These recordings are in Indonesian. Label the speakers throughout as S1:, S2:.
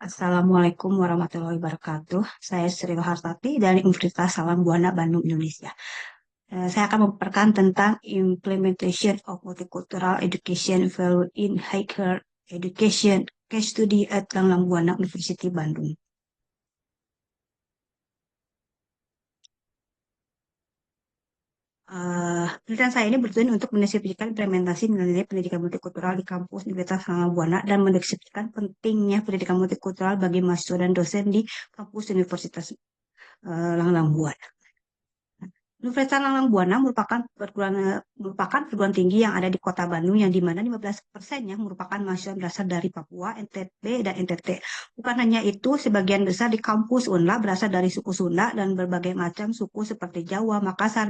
S1: Assalamualaikum warahmatullahi wabarakatuh. Saya Sri Hartati dari Universitas Salam Buana Bandung, Indonesia. Saya akan memaparkan tentang Implementation of Multicultural Education Value in Higher Education Case Study at Langlang Buana University Bandung. Penelitian saya ini bertujuan untuk mendeskripsikan implementasi nilai pendidikan multikultural di kampus Universitas Langlang Buana dan mendeskripsikan pentingnya pendidikan multikultural bagi mahasiswa dan dosen di kampus Universitas Langlang Buana. Universitas Langlang Buana merupakan perguruan tinggi yang ada di Kota Bandung yang di mana 15%-nya merupakan mahasiswa berasal dari Papua, NTB, dan NTT. Bukan hanya itu, sebagian besar di kampus UNLA berasal dari suku Sunda dan berbagai macam suku seperti Jawa, Makassar,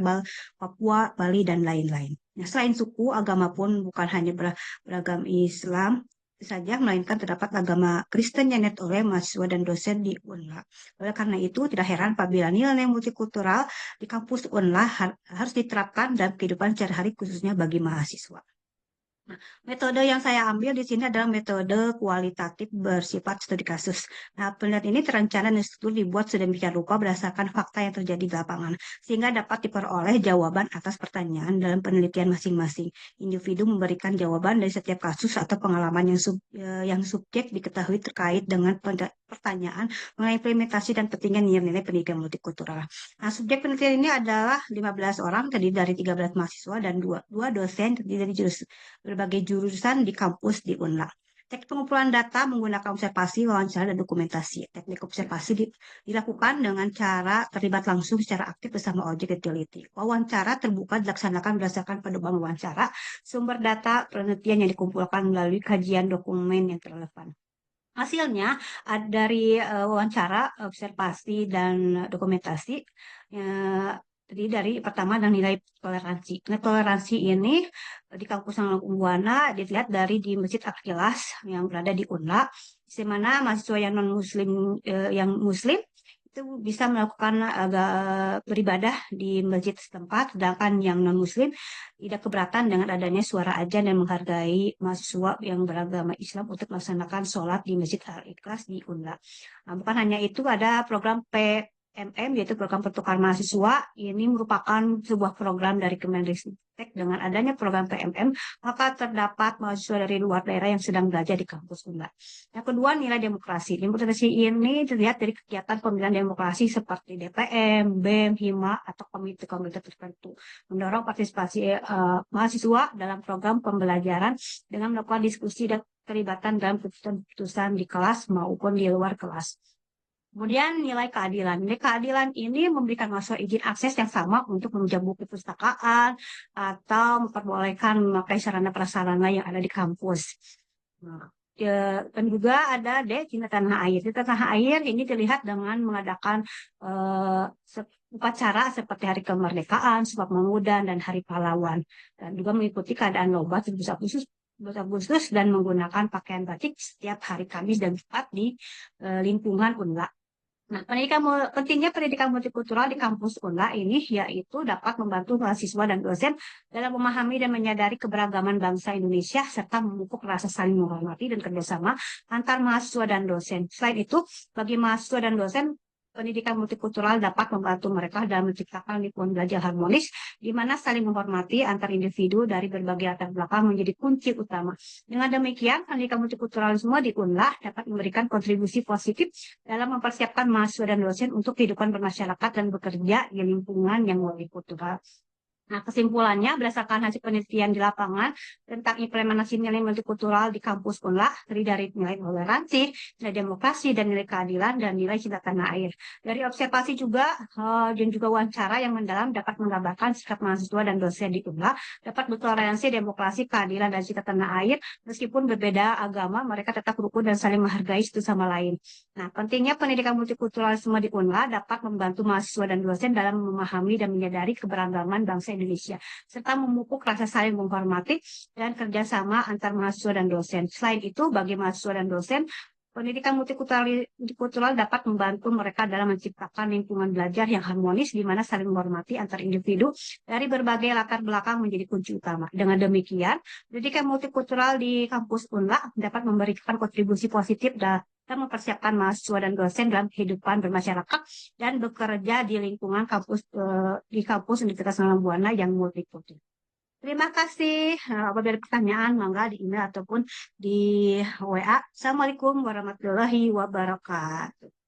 S1: Papua, Bali, dan lain-lain. Nah, selain suku, agama pun bukan hanya beragam Islam saja, melainkan terdapat agama Kristen yang dianut oleh mahasiswa dan dosen di UNLA. Oleh karena itu, tidak heran apabila nilai multikultural di kampus UNLA harus diterapkan dalam kehidupan sehari-hari khususnya bagi mahasiswa. Nah, metode yang saya ambil di sini adalah metode kualitatif bersifat studi kasus. Nah, penelitian ini terencana dan struktur dibuat sedemikian rupa berdasarkan fakta yang terjadi di lapangan, sehingga dapat diperoleh jawaban atas pertanyaan dalam penelitian masing-masing. Individu memberikan jawaban dari setiap kasus atau pengalaman yang subjek diketahui terkait dengan pertanyaan mengenai implementasi dan pentingnya nilai-nilai pendidikan multikultural. Nah, subjek penelitian ini adalah 15 orang, terdiri dari 13 mahasiswa dan dua dosen terdiri dari berbagai jurusan di kampus di UNLA. Teknik pengumpulan data menggunakan observasi, wawancara, dan dokumentasi. Teknik observasi dilakukan dengan cara terlibat langsung secara aktif bersama objek utility. Wawancara terbuka dilaksanakan berdasarkan pedoman wawancara, sumber data penelitian yang dikumpulkan melalui kajian dokumen yang relevan. Hasilnya dari wawancara, observasi, dan dokumentasi terdiri dari pertama dan nilai toleransi. Nilai toleransi ini di kampus Langlang Buana dilihat dari di Masjid Al-Ikhlas yang berada di UNLA, di mana mahasiswa yang non Muslim yang Muslim itu bisa melakukan beribadah di masjid setempat, sedangkan yang non Muslim tidak keberatan dengan adanya suara azan dan menghargai mahasiswa yang beragama Islam untuk melaksanakan sholat di Masjid Al-Ikhlas di UNLA. Nah, bukan hanya itu, ada program PMM, yaitu program pertukaran mahasiswa. Ini merupakan sebuah program dari Kemendikbud. Dengan adanya program PMM, maka terdapat mahasiswa dari luar daerah yang sedang belajar di kampus UNLA. Yang kedua, nilai demokrasi. Demokrasi ini dilihat dari kegiatan pemilihan demokrasi seperti DPM, BEM, HIMA, atau komite-komite tertentu. Mendorong partisipasi mahasiswa dalam program pembelajaran dengan melakukan diskusi dan terlibatan dalam keputusan di kelas maupun di luar kelas. Kemudian nilai keadilan. Nilai keadilan ini memberikan mahasiswa izin akses yang sama untuk meminjam buku perpustakaan atau memperbolehkan memakai sarana prasarana yang ada di kampus. Nah, dan juga ada Cinta Tanah Air. Cinta Tanah Air ini dilihat dengan mengadakan upacara seperti Hari Kemerdekaan, Sumpah Pemuda, dan Hari Pahlawan. Dan juga mengikuti keadaan lomba 17 Agustus dan menggunakan pakaian batik setiap hari Kamis dan Jumat di lingkungan UNLA. Nah, pentingnya pendidikan multikultural di kampus UNLA ini yaitu dapat membantu mahasiswa dan dosen dalam memahami dan menyadari keberagaman bangsa Indonesia serta memupuk rasa saling menghormati dan kerjasama antar mahasiswa dan dosen. Selain itu, bagi mahasiswa dan dosen, pendidikan multikultural dapat membantu mereka dalam menciptakan lingkungan belajar harmonis, di mana saling menghormati antar individu dari berbagai latar belakang menjadi kunci utama. Dengan demikian, pendidikan multikulturalisme di UNLA dapat memberikan kontribusi positif dalam mempersiapkan mahasiswa dan dosen untuk kehidupan bermasyarakat dan bekerja di lingkungan yang multikultural. Nah, kesimpulannya berdasarkan hasil penelitian di lapangan tentang implementasi nilai multikultural di kampus UNLA, terdiri dari nilai toleransi, nilai demokrasi, dan nilai keadilan, dan nilai cinta tanah air. Dari observasi juga dan juga wawancara yang mendalam dapat menggambarkan sikap mahasiswa dan dosen di UNLA dapat bertoleransi, demokrasi, keadilan, dan cinta tanah air. Meskipun berbeda agama, mereka tetap rukun dan saling menghargai satu sama lain. Nah, pentingnya pendidikan multikulturalisme di UNLA dapat membantu mahasiswa dan dosen dalam memahami dan menyadari keberagaman bangsa Indonesia, serta memupuk rasa saling menghormati dan kerjasama antar mahasiswa dan dosen. Selain itu, bagi mahasiswa dan dosen, pendidikan multikultural dapat membantu mereka dalam menciptakan lingkungan belajar yang harmonis di mana saling menghormati antar individu dari berbagai latar belakang menjadi kunci utama. Dengan demikian, pendidikan multikultural di kampus UNLA dapat memberikan kontribusi positif kita mempersiapkan mahasiswa dan dosen dalam kehidupan bermasyarakat dan bekerja di lingkungan kampus di kampus Universitas Alam Buana yang multikultur. Terima kasih. Apabila ada pertanyaan, mangga di email ataupun di WA. Assalamualaikum warahmatullahi wabarakatuh.